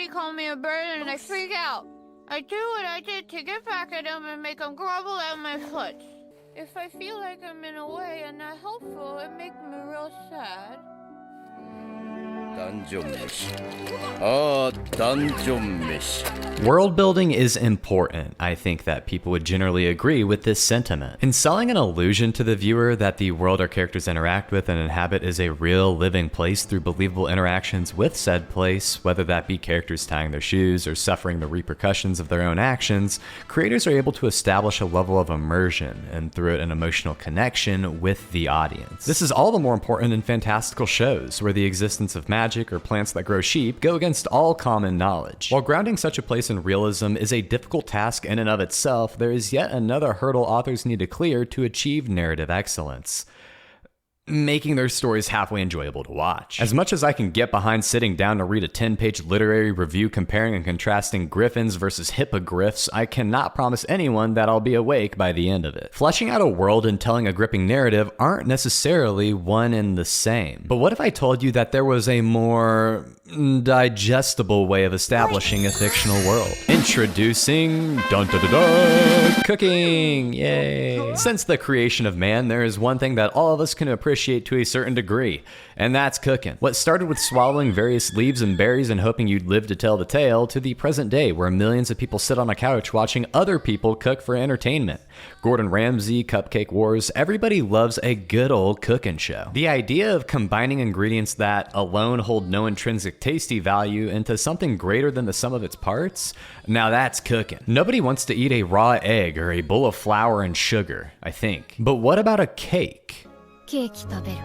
already call me a bird and I freak out. I do what I did to get back at them and make them grovel at my foot. If I feel like I'm in a way and not helpful, it makes me real sad. Dungeon Meshi. Ah, Dungeon Meshi. World building is important. I think that people would generally agree with this sentiment. In selling an illusion to the viewer that the world our characters interact with and inhabit is a real living place through believable interactions with said place, whether that be characters tying their shoes or suffering the repercussions of their own actions, creators are able to establish a level of immersion and through it an emotional connection with the audience. This is all the more important in fantastical shows where the existence of magic or plants that grow sheep go against all common knowledge. While grounding such a place in realism is a difficult task in and of itself, there is yet another hurdle authors need to clear to achieve narrative excellence: making their stories halfway enjoyable to watch. As much as I can get behind sitting down to read a 10-page literary review comparing and contrasting griffins versus hippogriffs, I cannot promise anyone that I'll be awake by the end of it. Fleshing out a world and telling a gripping narrative aren't necessarily one and the same. But what if I told you that there was a more digestible way of establishing a fictional world? Introducing cooking! Yay! Since the creation of man, there is one thing that all of us can appreciate to a certain degree, and that's cooking. What started with swallowing various leaves and berries and hoping you'd live to tell the tale, to the present day where millions of people sit on a couch watching other people cook for entertainment. Gordon Ramsay, Cupcake Wars, everybody loves a good old cooking show. The idea of combining ingredients that alone hold no intrinsic tasty value into something greater than the sum of its parts, now that's cooking. Nobody wants to eat a raw egg or a bowl of flour and sugar, I think. But what about a cake? ケーキ食べる。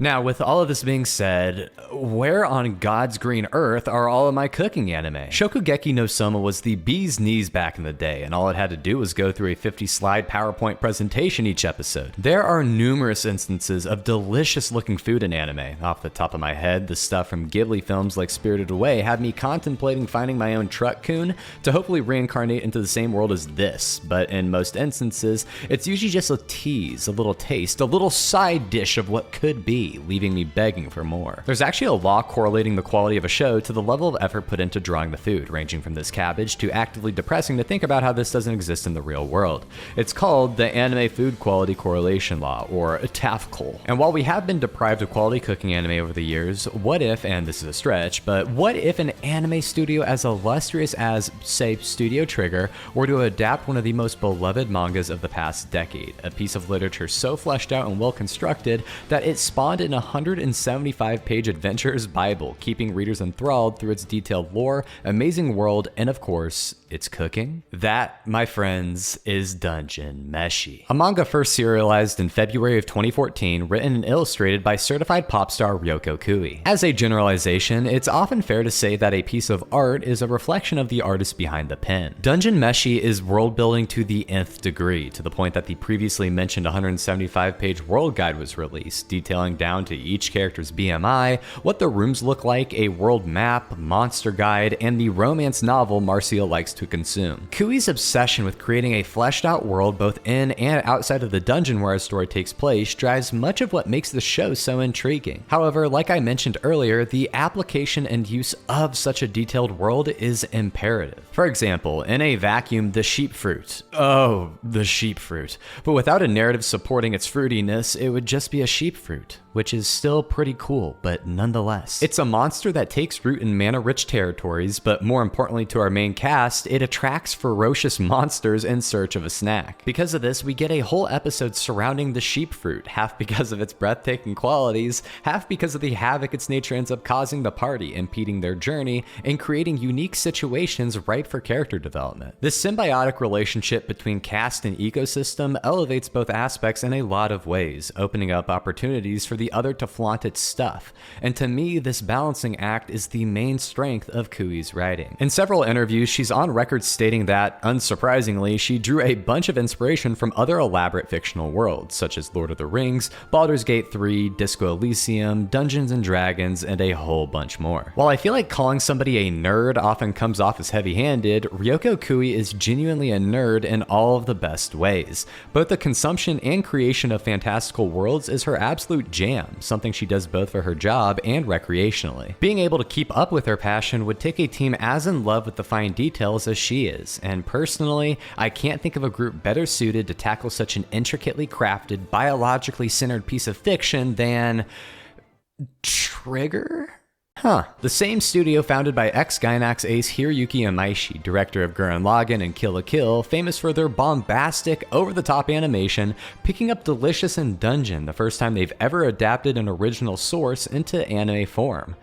Now, with all of this being said, where on God's green earth are all of my cooking anime? Shokugeki no Soma was the bee's knees back in the day, and all it had to do was go through a 50-slide PowerPoint presentation each episode. There are numerous instances of delicious-looking food in anime. Off the top of my head, the stuff from Ghibli films like Spirited Away had me contemplating finding my own truck-kun to hopefully reincarnate into the same world as this, but in most instances, it's usually just a tease, a little taste, a little side dish of what could be, leaving me begging for more. There's actually a law correlating the quality of a show to the level of effort put into drawing the food, ranging from this cabbage to actively depressing to think about how this doesn't exist in the real world. It's called the Anime Food Quality Correlation Law, or TAFCOL. And while we have been deprived of quality cooking anime over the years, what if, and this is a stretch, but what if an anime studio as illustrious as, say, Studio Trigger were to adapt one of the most beloved mangas of the past decade, a piece of literature so fleshed out and well constructed that it spawned an 175-page adventurer's Bible, keeping readers enthralled through its detailed lore, amazing world, and of course, its cooking? That, my friends, is Dungeon Meshi. A manga first serialized in February of 2014, written and illustrated by certified pop star Ryoko Kui. As a generalization, it's often fair to say that a piece of art is a reflection of the artist behind the pen. Dungeon Meshi is world building to the nth degree, to the point that the previously mentioned 175-page world guide was released, detailing down to each character's BMI, what the rooms look like, a world map, monster guide, and the romance novel Marcille likes to consume. Kui's obsession with creating a fleshed out world both in and outside of the dungeon where a story takes place drives much of what makes the show so intriguing. However, like I mentioned earlier, the application and use of such a detailed world is imperative. For example, in a vacuum, the sheep fruit. Oh, the sheep fruit. But without a narrative supporting its fruitiness, it would just be a sheep fruit, which is still pretty cool, but nonetheless. It's a monster that takes root in mana-rich territories, but more importantly to our main cast, it attracts ferocious monsters in search of a snack. Because of this, we get a whole episode surrounding the sheep fruit, half because of its breathtaking qualities, half because of the havoc its nature ends up causing the party, impeding their journey, and creating unique situations ripe for character development. This symbiotic relationship between cast and ecosystem elevates both aspects in a lot of ways, opening up opportunities for the other to flaunt its stuff. And to me, this balancing act is the main strength of Kui's writing. In several interviews, she's on record stating that, unsurprisingly, she drew a bunch of inspiration from other elaborate fictional worlds, such as Lord of the Rings, Baldur's Gate 3, Disco Elysium, Dungeons and Dragons, and a whole bunch more. While I feel like calling somebody a nerd often comes off as heavy-handed, Ryoko Kui is genuinely a nerd in all of the best ways. Both the consumption and creation of fantastical worlds is her absolute jam, am, something she does both for her job and recreationally. Being able to keep up with her passion would take a team as in love with the fine details as she is, and personally, I can't think of a group better suited to tackle such an intricately crafted, biologically centered piece of fiction than Trigger? The same studio founded by ex-Gainax ace Hiroyuki Meshi, director of Gurren Lagann and Kill la Kill, famous for their bombastic, over-the-top animation, picking up Delicious and Dungeon the first time they've ever adapted an original source into anime form.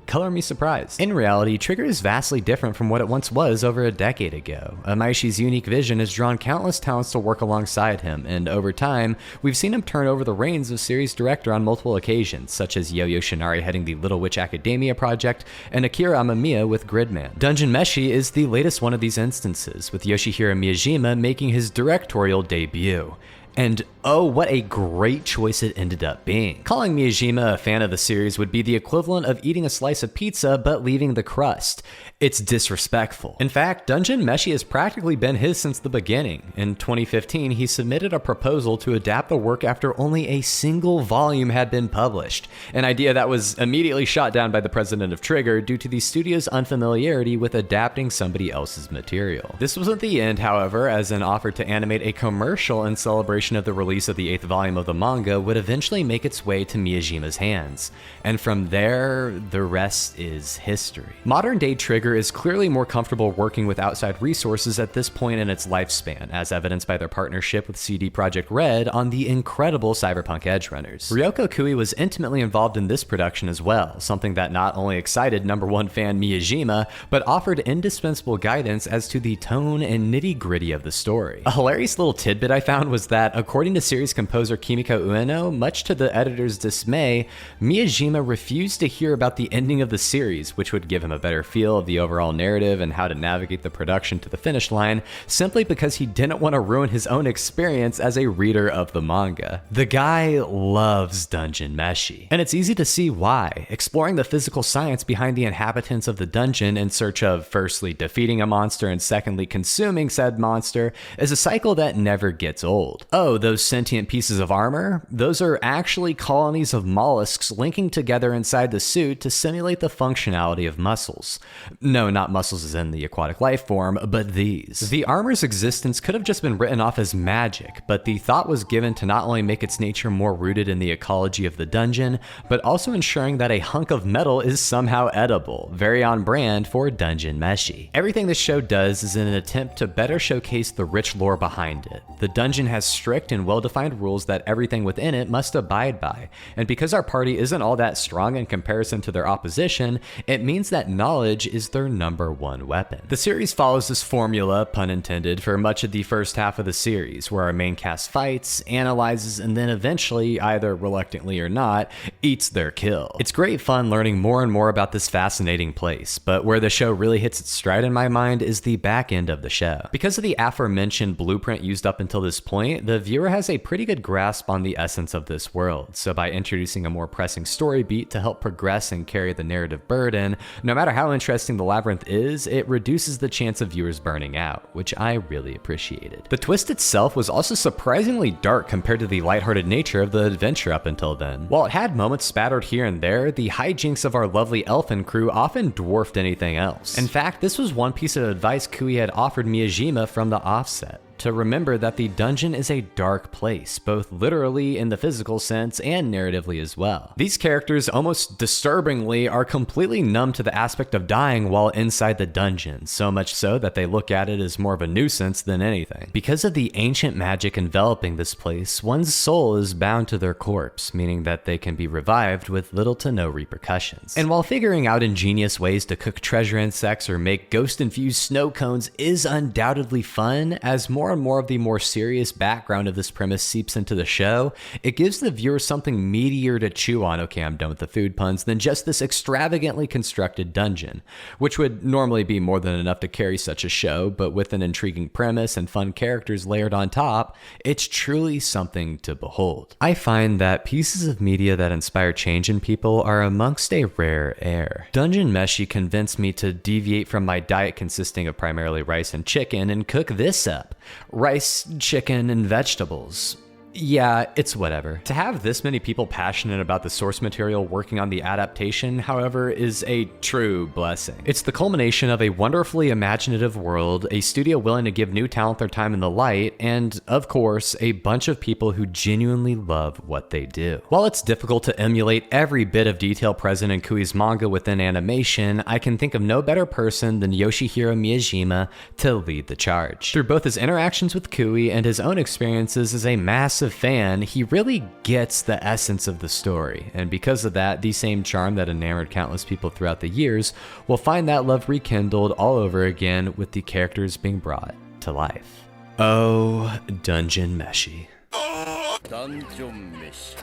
Color me surprised. In reality, Trigger is vastly different from what it once was over a decade ago. Meishi's unique vision has drawn countless talents to work alongside him, and over time, we've seen him turn over the reins of series director on multiple occasions, such as Yo-Yo Shinari heading the Little Witch Academia project, and Akira Amamiya with Gridman. Dungeon Meshi is the latest one of these instances, with Yoshihiro Miyajima making his directorial debut. And oh, what a great choice it ended up being. Calling Miyajima a fan of the series would be the equivalent of eating a slice of pizza but leaving the crust. It's disrespectful. In fact, Dungeon Meshi has practically been his since the beginning. In 2015, he submitted a proposal to adapt the work after only a single volume had been published, an idea that was immediately shot down by the president of Trigger due to the studio's unfamiliarity with adapting somebody else's material. This wasn't the end, however, as an offer to animate a commercial in celebration of the release of the 8th volume of the manga would eventually make its way to Miyajima's hands. And from there, the rest is history. Modern-day Trigger is clearly more comfortable working with outside resources at this point in its lifespan, as evidenced by their partnership with CD Projekt Red on the incredible Cyberpunk Edgerunners. Ryoko Kui was intimately involved in this production as well, something that not only excited #1 fan Miyajima, but offered indispensable guidance as to the tone and nitty-gritty of the story. A hilarious little tidbit I found was that, according to series composer Kimiko Ueno, much to the editor's dismay, Miyajima refused to hear about the ending of the series, which would give him a better feel of the overall narrative and how to navigate the production to the finish line, simply because he didn't want to ruin his own experience as a reader of the manga. The guy loves Dungeon Meshi, and it's easy to see why. Exploring the physical science behind the inhabitants of the dungeon in search of firstly defeating a monster and secondly consuming said monster is a cycle that never gets old. Oh, those sentient pieces of armor? Those are actually colonies of mollusks linking together inside the suit to simulate the functionality of muscles. No, not muscles as in the aquatic life form, but these. The armor's existence could have just been written off as magic, but the thought was given to not only make its nature more rooted in the ecology of the dungeon, but also ensuring that a hunk of metal is somehow edible, very on brand for Dungeon Meshi. Everything this show does is in an attempt to better showcase the rich lore behind it. The dungeon has strict and well-defined rules that everything within it must abide by, and because our party isn't all that strong in comparison to their opposition, it means that knowledge is their #1 weapon. The series follows this formula, pun intended, for much of the first half of the series, where our main cast fights, analyzes, and then eventually, either reluctantly or not, eats their kill. It's great fun learning more and more about this fascinating place, but where the show really hits its stride in my mind is the back end of the show. Because of the aforementioned blueprint used up until this point, the viewer has a pretty good grasp on the essence of this world, so by introducing a more pressing story beat to help progress and carry the narrative burden, no matter how interesting the labyrinth is, it reduces the chance of viewers burning out, which I really appreciated. The twist itself was also surprisingly dark compared to the lighthearted nature of the adventure up until then. While it had moments spattered here and there, the hijinks of our lovely elfin crew often dwarfed anything else. In fact, this was one piece of advice Kui had offered Miyajima from the offset: to remember that the dungeon is a dark place, both literally in the physical sense and narratively as well. These characters, almost disturbingly, are completely numb to the aspect of dying while inside the dungeon, so much so that they look at it as more of a nuisance than anything. Because of the ancient magic enveloping this place, one's soul is bound to their corpse, meaning that they can be revived with little to no repercussions. And while figuring out ingenious ways to cook treasure insects or make ghost-infused snow cones is undoubtedly fun, as more and more of the more serious background of this premise seeps into the show, it gives the viewer something meatier to chew on, okay, I'm done with the food puns, than just this extravagantly constructed dungeon, which would normally be more than enough to carry such a show, but with an intriguing premise and fun characters layered on top, it's truly something to behold. I find that pieces of media that inspire change in people are amongst a rare air. Dungeon Meshi convinced me to deviate from my diet consisting of primarily rice and chicken and cook this up. Rice, chicken, and vegetables. Yeah, it's whatever. To have this many people passionate about the source material working on the adaptation, however, is a true blessing. It's the culmination of a wonderfully imaginative world, a studio willing to give new talent their time in the light, and, of course, a bunch of people who genuinely love what they do. While it's difficult to emulate every bit of detail present in Kui's manga within animation, I can think of no better person than Yoshihiro Miyajima to lead the charge. Through both his interactions with Kui and his own experiences as a massive fan, he really gets the essence of the story, and because of that, the same charm that enamored countless people throughout the years will find that love rekindled all over again with the characters being brought to life. Oh, Dungeon Meshi. ダンジョン飯